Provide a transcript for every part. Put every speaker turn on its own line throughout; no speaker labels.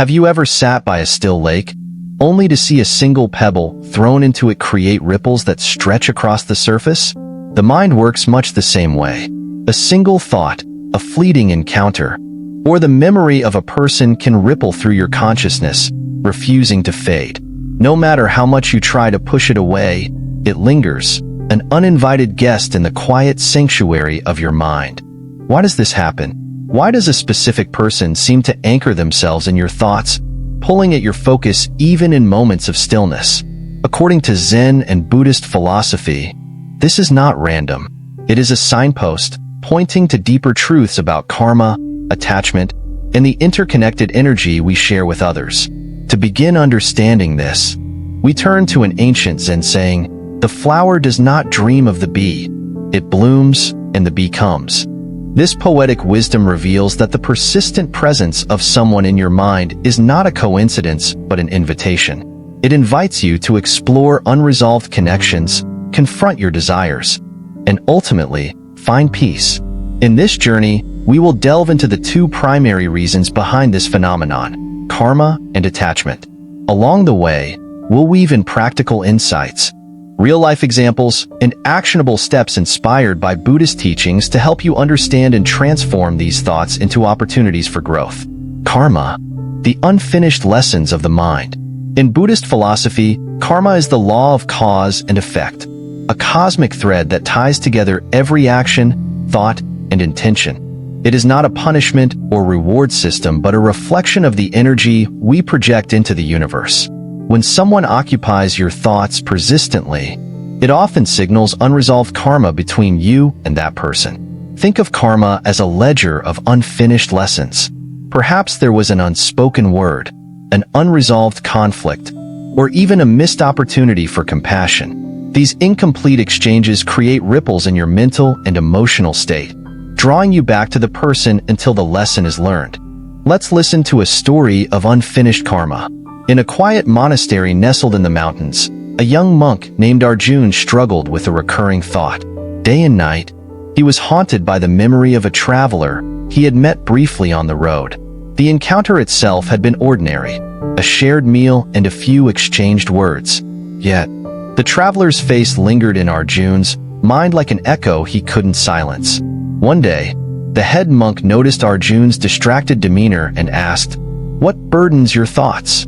Have you ever sat by a still lake, only to see a single pebble thrown into it create ripples that stretch across the surface? The mind works much the same way. A single thought, a fleeting encounter, or the memory of a person can ripple through your consciousness, refusing to fade. No matter how much you try to push it away, it lingers, an uninvited guest in the quiet sanctuary of your mind. Why does this happen? Why does a specific person seem to anchor themselves in your thoughts, pulling at your focus even in moments of stillness? According to Zen and Buddhist philosophy, this is not random. It is a signpost pointing to deeper truths about karma, attachment, and the interconnected energy we share with others. To begin understanding this, we turn to an ancient Zen saying, "The flower does not dream of the bee. It blooms, and the bee comes." This poetic wisdom reveals that the persistent presence of someone in your mind is not a coincidence, but an invitation. It invites you to explore unresolved connections, confront your desires, and ultimately, find peace. In this journey, we will delve into the two primary reasons behind this phenomenon: karma and attachment. Along the way, we'll weave in practical insights, real-life examples, and actionable steps inspired by Buddhist teachings to help you understand and transform these thoughts into opportunities for growth. Karma, the unfinished lessons of the mind. In Buddhist philosophy, karma is the law of cause and effect, a cosmic thread that ties together every action, thought, and intention. It is not a punishment or reward system, but a reflection of the energy we project into the universe. When someone occupies your thoughts persistently, it often signals unresolved karma between you and that person. Think of karma as a ledger of unfinished lessons. Perhaps there was an unspoken word, an unresolved conflict, or even a missed opportunity for compassion. These incomplete exchanges create ripples in your mental and emotional state, drawing you back to the person until the lesson is learned. Let's listen to a story of unfinished karma. In a quiet monastery nestled in the mountains, a young monk named Arjun struggled with a recurring thought. Day and night, he was haunted by the memory of a traveler he had met briefly on the road. The encounter itself had been ordinary, a shared meal and a few exchanged words. Yet, the traveler's face lingered in Arjun's mind like an echo he couldn't silence. One day, the head monk noticed Arjun's distracted demeanor and asked, "What burdens your thoughts?"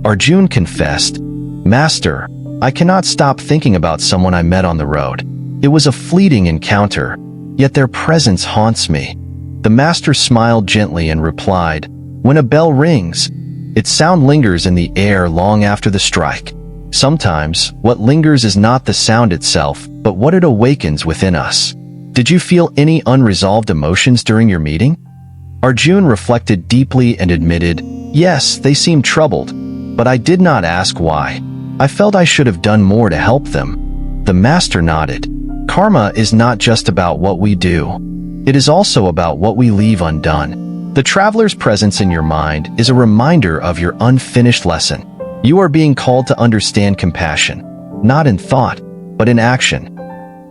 Arjun confessed, "Master, I cannot stop thinking about someone I met on the road. It was a fleeting encounter, yet their presence haunts me." The master smiled gently and replied, "When a bell rings, its sound lingers in the air long after the strike. Sometimes, what lingers is not the sound itself, but what it awakens within us." Did you feel any unresolved emotions during your meeting? Arjun reflected deeply and admitted, "Yes, they seemed troubled, but I did not ask why. I felt I should have done more to help them." The master nodded. Karma is not just about what we do. It is also about what we leave undone. The traveler's presence in your mind is a reminder of your unfinished lesson. You are being called to understand compassion, not in thought, but in action.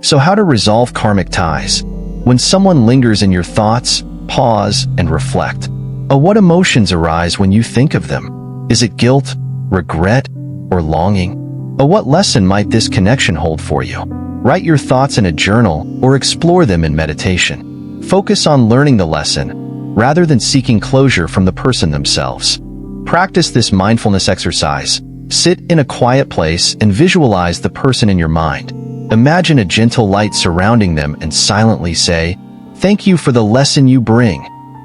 So how to resolve karmic ties? When someone lingers in your thoughts, pause and reflect. What emotions arise when you think of them? Is it guilt, regret, or longing? What lesson might this connection hold for you? Write your thoughts in a journal or explore them in meditation. Focus on learning the lesson, rather than seeking closure from the person themselves. Practice this mindfulness exercise. Sit in a quiet place and visualize the person in your mind. Imagine a gentle light surrounding them and silently say, "Thank you for the lesson you bring.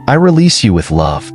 I release you with love."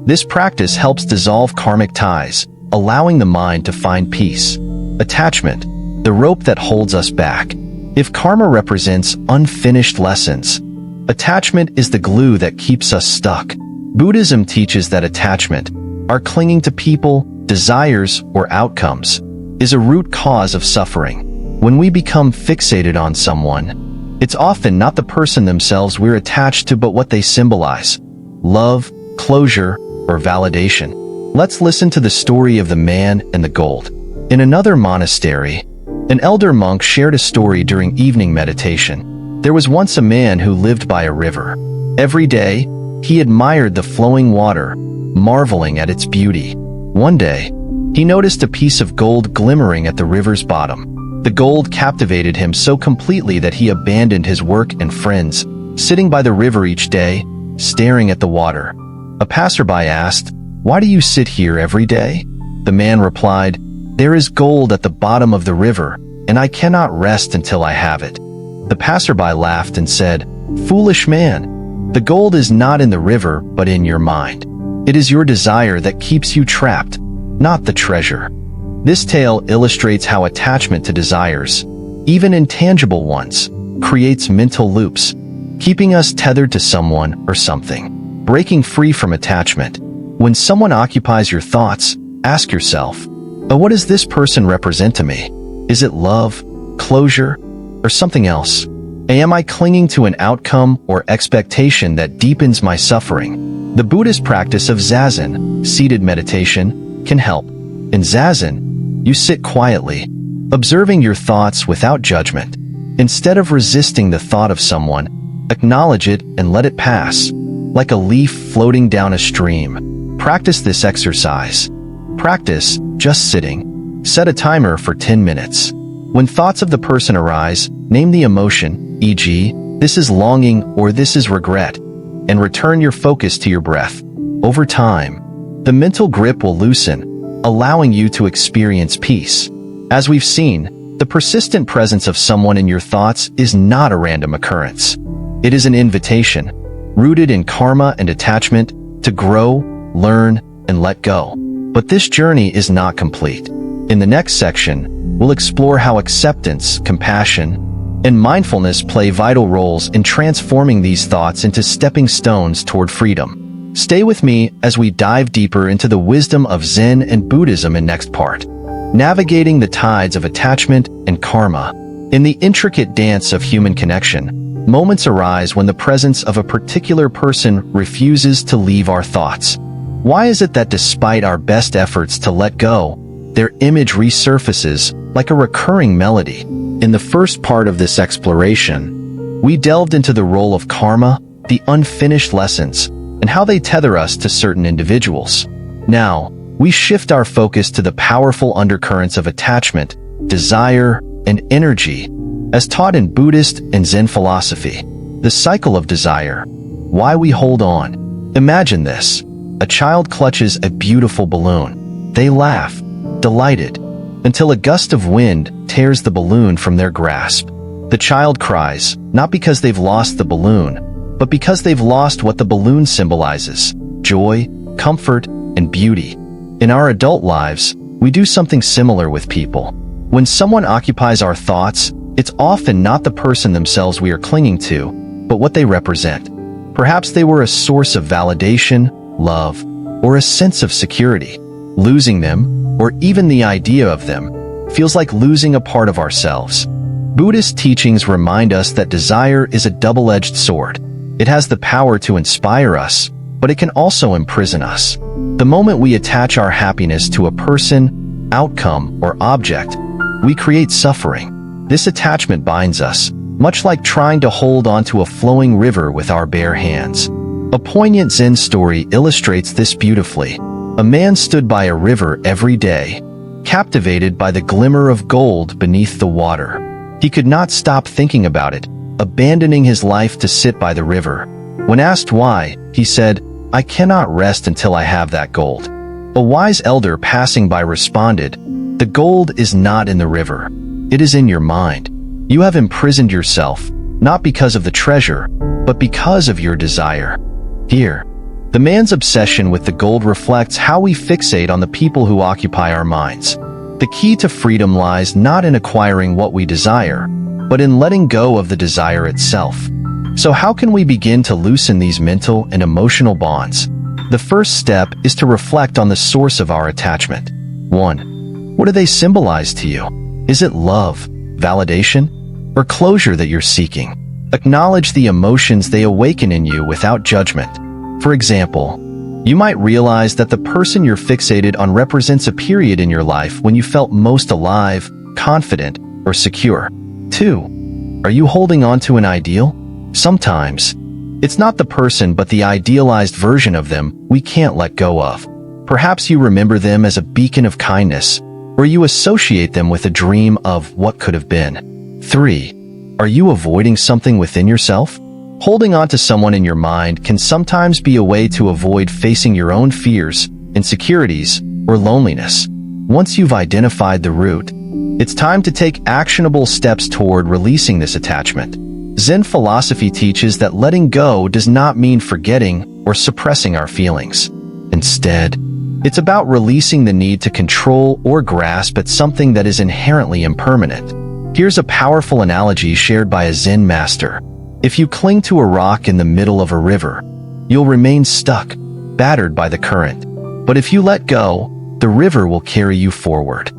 This practice helps dissolve karmic ties, allowing the mind to find peace. Attachment, the rope that holds us back. If karma represents unfinished lessons, attachment is the glue that keeps us stuck. Buddhism teaches that attachment, our clinging to people, desires, or outcomes, is a root cause of suffering. When we become fixated on someone, it's often not the person themselves we're attached to but what they symbolize: love, closure, or validation. Let's listen to the story of the man and the gold. In another monastery, an elder monk shared a story during evening meditation. There was once a man who lived by a river. Every day, he admired the flowing water, marveling at its beauty. One day, he noticed a piece of gold glimmering at the river's bottom. The gold captivated him so completely that he abandoned his work and friends, sitting by the river each day, staring at the water. A passerby asked, "Why do you sit here every day?" The man replied, "There is gold at the bottom of the river, and I cannot rest until I have it." The passerby laughed and said, "Foolish man, the gold is not in the river but in your mind. It is your desire that keeps you trapped, not the treasure." This tale illustrates how attachment to desires, even intangible ones, creates mental loops, keeping us tethered to someone or something. Breaking free from attachment. When someone occupies your thoughts, ask yourself, what does this person represent to me? Is it love, closure, or something else? Am I clinging to an outcome or expectation that deepens my suffering? The Buddhist practice of Zazen, seated meditation, can help. In Zazen, you sit quietly, observing your thoughts without judgment. Instead of resisting the thought of someone, acknowledge it and let it pass, like a leaf floating down a stream. Practice this exercise. Practice just sitting. Set a timer for 10 minutes. When thoughts of the person arise, name the emotion, e.g., this is longing or this is regret, and return your focus to your breath. Over time, the mental grip will loosen, allowing you to experience peace. As we've seen, the persistent presence of someone in your thoughts is not a random occurrence. It is an invitation, rooted in karma and attachment, to grow, learn, and let go. But this journey is not complete. In the next section, we'll explore how acceptance, compassion, and mindfulness play vital roles in transforming these thoughts into stepping stones toward freedom. Stay with me as we dive deeper into the wisdom of Zen and Buddhism in next part. Navigating the tides of attachment and karma. In the intricate dance of human connection, moments arise when the presence of a particular person refuses to leave our thoughts. Why is it that despite our best efforts to let go, their image resurfaces like a recurring melody? In the first part of this exploration, we delved into the role of karma, the unfinished lessons, and how they tether us to certain individuals. Now, we shift our focus to the powerful undercurrents of attachment, desire, and energy, as taught in Buddhist and Zen philosophy. The cycle of desire. Why we hold on. Imagine this. A child clutches a beautiful balloon. They laugh, delighted, until a gust of wind tears the balloon from their grasp. The child cries, not because they've lost the balloon, but because they've lost what the balloon symbolizes: joy, comfort, and beauty. In our adult lives, we do something similar with people. When someone occupies our thoughts, it's often not the person themselves we are clinging to, but what they represent. Perhaps they were a source of validation, love, or a sense of security. Losing them, or even the idea of them, feels like losing a part of ourselves. Buddhist teachings remind us that desire is a double-edged sword. It has the power to inspire us, but it can also imprison us. The moment we attach our happiness to a person, outcome, or object, we create suffering. This attachment binds us, much like trying to hold onto a flowing river with our bare hands. A poignant Zen story illustrates this beautifully. A man stood by a river every day, captivated by the glimmer of gold beneath the water. He could not stop thinking about it, abandoning his life to sit by the river. When asked why, he said, "I cannot rest until I have that gold." A wise elder passing by responded, "The gold is not in the river. It is in your mind. You have imprisoned yourself, not because of the treasure, but because of your desire." Here, the man's obsession with the gold reflects how we fixate on the people who occupy our minds. The key to freedom lies not in acquiring what we desire, but in letting go of the desire itself. So how can we begin to loosen these mental and emotional bonds? The first step is to reflect on the source of our attachment. 1. What do they symbolize to you? Is it love, validation, or closure that you're seeking? Acknowledge the emotions they awaken in you without judgment. For example, you might realize that the person you're fixated on represents a period in your life when you felt most alive, confident, or secure. 2. Are you holding on to an ideal? Sometimes, It's not the person but the idealized version of them we can't let go of. Perhaps you remember them as a beacon of kindness, or you associate them with a dream of what could have been. 3. Are you avoiding something within yourself? Holding on to someone in your mind can sometimes be a way to avoid facing your own fears, insecurities, or loneliness. Once you've identified the root, it's time to take actionable steps toward releasing this attachment. Zen philosophy teaches that letting go does not mean forgetting or suppressing our feelings. Instead, it's about releasing the need to control or grasp at something that is inherently impermanent. Here's a powerful analogy shared by a Zen master. If you cling to a rock in the middle of a river, you'll remain stuck, battered by the current. But if you let go, the river will carry you forward.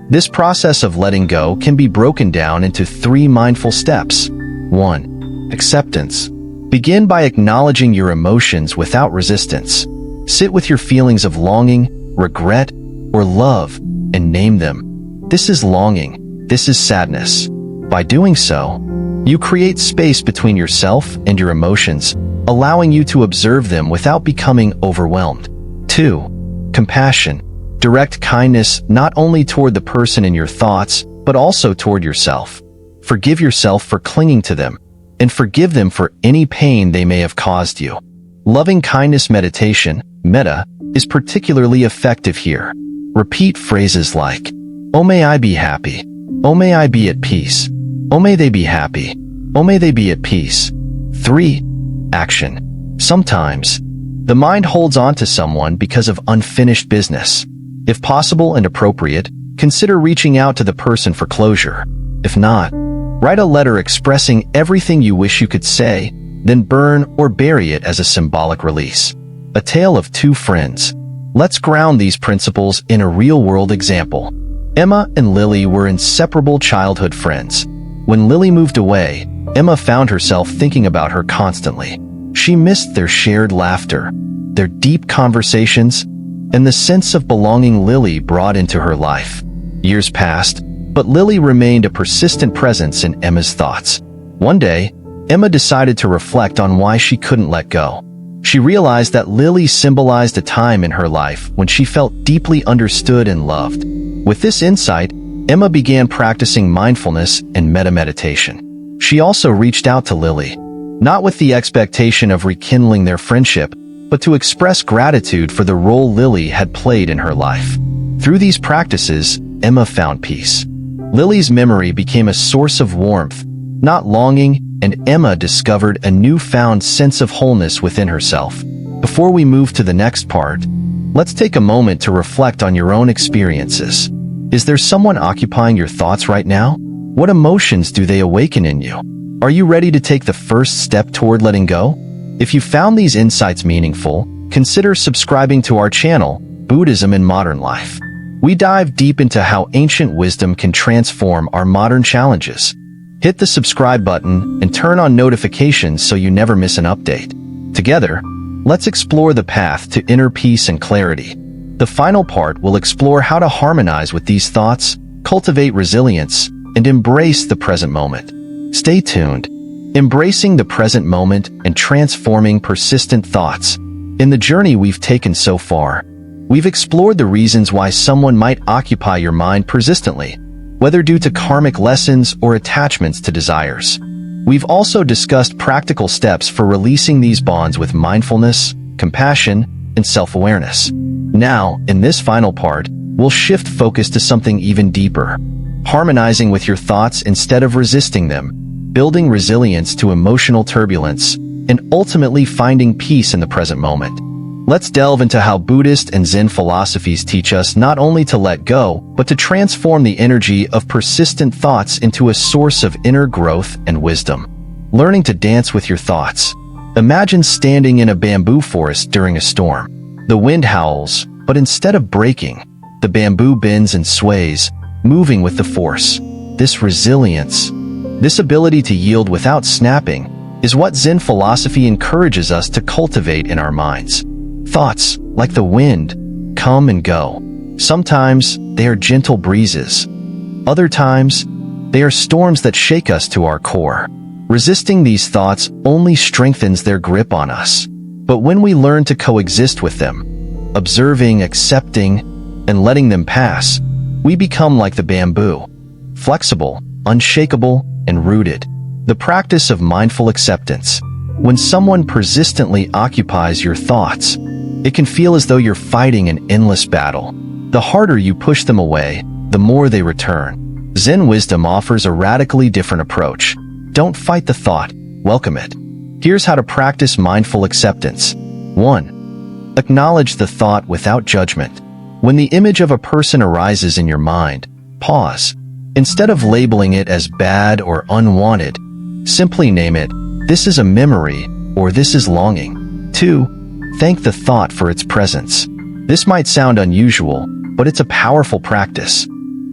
This process of letting go can be broken down into 3 mindful steps. 1. Acceptance. Begin by acknowledging your emotions without resistance. Sit with your feelings of longing, regret, or love, and name them. This is longing. This is sadness. By doing so, you create space between yourself and your emotions, allowing you to observe them without becoming overwhelmed. 2. Compassion. Direct kindness not only toward the person in your thoughts, but also toward yourself. Forgive yourself for clinging to them, and forgive them for any pain they may have caused you. Loving kindness meditation, metta, is particularly effective here. Repeat phrases like, "Oh, may I be happy. Oh, may I be at peace. Oh, may they be happy. Oh, may they be at peace." 3. Action. Sometimes, the mind holds on to someone because of unfinished business. If possible and appropriate, consider reaching out to the person for closure. If not, write a letter expressing everything you wish you could say, then burn or bury it as a symbolic release. A tale of 2 friends. Let's ground these principles in a real-world example. Emma and Lily were inseparable childhood friends. When Lily moved away, Emma found herself thinking about her constantly. She missed their shared laughter, their deep conversations, and the sense of belonging Lily brought into her life. Years passed, but Lily remained a persistent presence in Emma's thoughts. One day, Emma decided to reflect on why she couldn't let go. She realized that Lily symbolized a time in her life when she felt deeply understood and loved. With this insight, Emma began practicing mindfulness and metta meditation. She also reached out to Lily, not with the expectation of rekindling their friendship, but to express gratitude for the role Lily had played in her life. Through these practices, Emma found peace. Lily's memory became a source of warmth, not longing, and Emma discovered a newfound sense of wholeness within herself. Before we move to the next part, let's take a moment to reflect on your own experiences. Is there someone occupying your thoughts right now? What emotions do they awaken in you? Are you ready to take the first step toward letting go? If you found these insights meaningful, consider subscribing to our channel, Buddhism in Modern Life. We dive deep into how ancient wisdom can transform our modern challenges. Hit the subscribe button and turn on notifications so you never miss an update. Together, let's explore the path to inner peace and clarity. The final part will explore how to harmonize with these thoughts, cultivate resilience, and embrace the present moment. Stay tuned. Embracing the present moment and transforming persistent thoughts. In the journey we've taken so far, we've explored the reasons why someone might occupy your mind persistently, whether due to karmic lessons or attachments to desires. We've also discussed practical steps for releasing these bonds with mindfulness, compassion, and self-awareness. Now, in this final part, we'll shift focus to something even deeper. Harmonizing with your thoughts instead of resisting them, building resilience to emotional turbulence, and ultimately finding peace in the present moment. Let's delve into how Buddhist and Zen philosophies teach us not only to let go, but to transform the energy of persistent thoughts into a source of inner growth and wisdom. Learning to dance with your thoughts. Imagine standing in a bamboo forest during a storm. The wind howls, but instead of breaking, the bamboo bends and sways, moving with the force. This resilience, this ability to yield without snapping, is what Zen philosophy encourages us to cultivate in our minds. Thoughts, like the wind, come and go. Sometimes they are gentle breezes. Other times, they are storms that shake us to our core. Resisting these thoughts only strengthens their grip on us. But when we learn to coexist with them, observing, accepting, and letting them pass, we become like the bamboo, flexible, unshakable, and rooted. The practice of mindful acceptance. When someone persistently occupies your thoughts, it can feel as though you're fighting an endless battle. The harder you push them away, the more they return. Zen wisdom offers a radically different approach. Don't fight the thought, welcome it. Here's how to practice mindful acceptance. 1. Acknowledge the thought without judgment. When the image of a person arises in your mind, pause. Instead of labeling it as bad or unwanted, simply name it, this is a memory, or this is longing. 2. Thank the thought for its presence. This might sound unusual, but it's a powerful practice.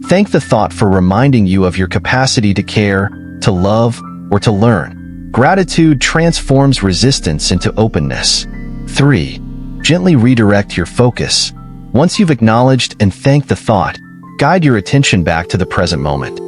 Thank the thought for reminding you of your capacity to care, to love, or to learn. Gratitude transforms resistance into openness. 3. Gently redirect your focus. Once you've acknowledged and thanked the thought, guide your attention back to the present moment.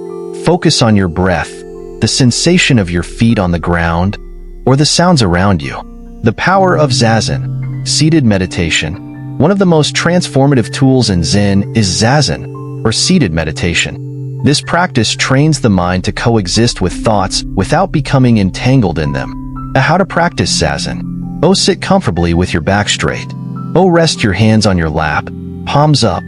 Focus on your breath, the sensation of your feet on the ground, or the sounds around you. The power of Zazen, seated meditation. One of the most transformative tools in Zen is Zazen, or seated meditation. This practice trains the mind to coexist with thoughts without becoming entangled in them. How to practice Zazen. O sit comfortably with your back straight. O rest your hands on your lap, palms up,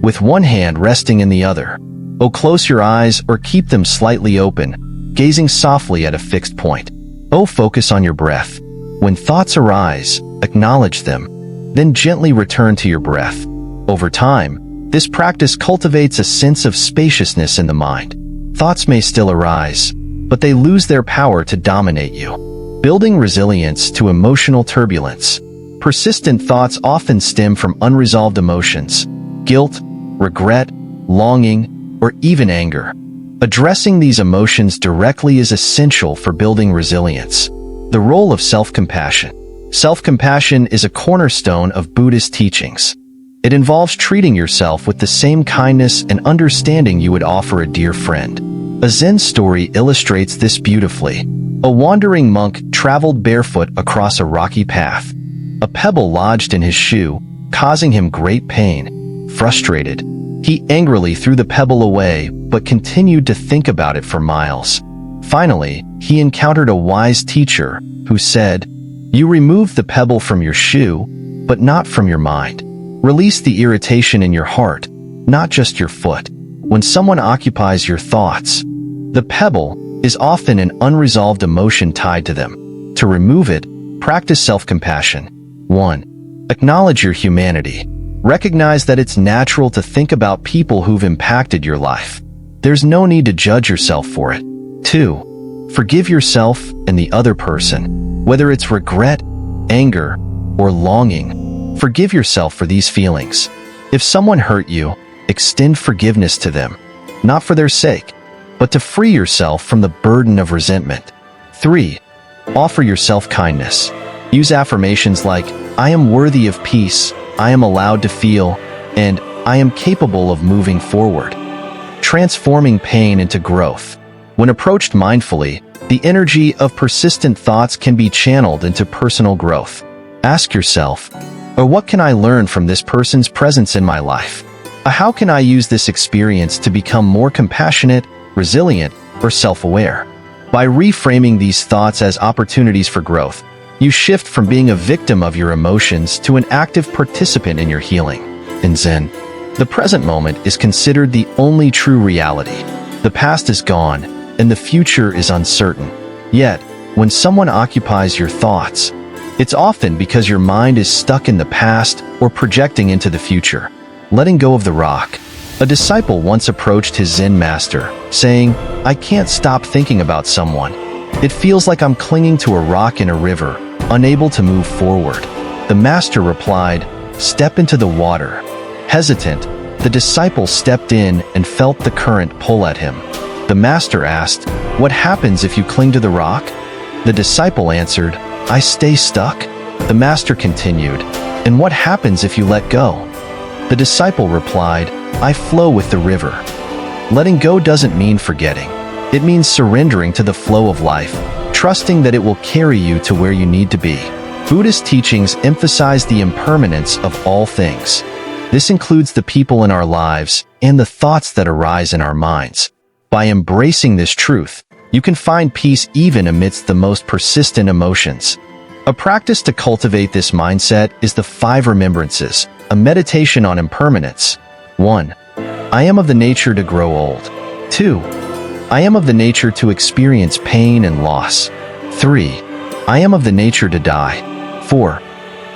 with one hand resting in the other. O close your eyes or keep them slightly open, gazing softly at a fixed point. O focus on your breath. When thoughts arise, acknowledge them, then gently return to your breath. Over time, this practice cultivates a sense of spaciousness in the mind. Thoughts may still arise, but they lose their power to dominate you. Building resilience to emotional turbulence. Persistent thoughts often stem from unresolved emotions, guilt, regret, longing, or even anger. Addressing these emotions directly is essential for building resilience. The role of self-compassion. Self-compassion is a cornerstone of Buddhist teachings. It involves treating yourself with the same kindness and understanding you would offer a dear friend. A Zen story illustrates this beautifully. A wandering monk traveled barefoot across a rocky path. A pebble lodged in his shoe, causing him great pain. Frustrated, he angrily threw the pebble away, but continued to think about it for miles. Finally, he encountered a wise teacher who said, "You removed the pebble from your shoe, but not from your mind. Release the irritation in your heart, not just your foot." When someone occupies your thoughts, the pebble is often an unresolved emotion tied to them. To remove it, practice self-compassion. 1. Acknowledge your humanity. Recognize that it's natural to think about people who've impacted your life. There's no need to judge yourself for it. 2. Forgive yourself and the other person. Whether it's regret, anger, or longing, forgive yourself for these feelings. If someone hurt you, extend forgiveness to them, not for their sake, but to free yourself from the burden of resentment. 3. Offer yourself kindness. Use affirmations like, "I am worthy of peace, I am allowed to feel, and I am capable of moving forward." Transforming pain into growth. When approached mindfully, the energy of persistent thoughts can be channeled into personal growth. Ask yourself, what can I learn from this person's presence in my life? How can I use this experience to become more compassionate, resilient, or self-aware? By reframing these thoughts as opportunities for growth, you shift from being a victim of your emotions to an active participant in your healing. In Zen, the present moment is considered the only true reality. The past is gone, and the future is uncertain. Yet, when someone occupies your thoughts, it's often because your mind is stuck in the past or projecting into the future. Letting go of the rock. A disciple once approached his Zen master, saying, "I can't stop thinking about someone. It feels like I'm clinging to a rock in a river, unable to move forward." The master replied, "Step into the water." Hesitant, the disciple stepped in and felt the current pull at him. The master asked, "What happens if you cling to the rock?" The disciple answered, "I stay stuck." The master continued, "And what happens if you let go?" The disciple replied, "I flow with the river." Letting go doesn't mean forgetting. It means surrendering to the flow of life, trusting that it will carry you to where you need to be. Buddhist teachings emphasize the impermanence of all things. This includes the people in our lives and the thoughts that arise in our minds. By embracing this truth, you can find peace even amidst the most persistent emotions. A practice to cultivate this mindset is the 5 remembrances, a meditation on impermanence. 1. I am of the nature to grow old. 2. I am of the nature to experience pain and loss. 3. I am of the nature to die. 4.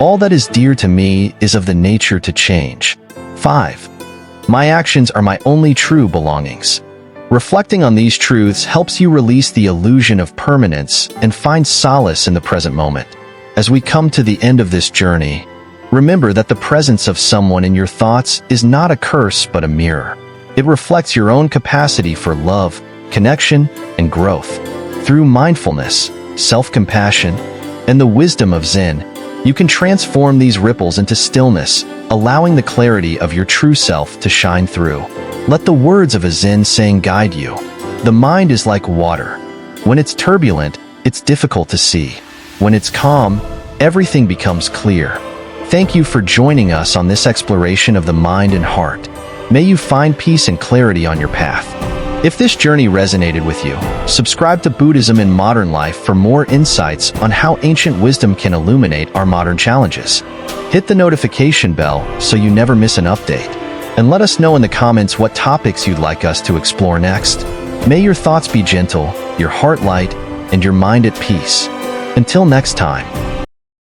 All that is dear to me is of the nature to change. 5. My actions are my only true belongings. Reflecting on these truths helps you release the illusion of permanence and find solace in the present moment. As we come to the end of this journey, remember that the presence of someone in your thoughts is not a curse but a mirror. It reflects your own capacity for love, connection, and growth. Through mindfulness, self-compassion, and the wisdom of Zen, you can transform these ripples into stillness, allowing the clarity of your true self to shine through. Let the words of a Zen saying guide you. The mind is like water. When it's turbulent, it's difficult to see. When it's calm, everything becomes clear. Thank you for joining us on this exploration of the mind and heart. May you find peace and clarity on your path. If this journey resonated with you, subscribe to Buddhism in Modern Life for more insights on how ancient wisdom can illuminate our modern challenges. Hit the notification bell so you never miss an update. And let us know in the comments what topics you'd like us to explore next. May your thoughts be gentle, your heart light, and your mind at peace. Until next time.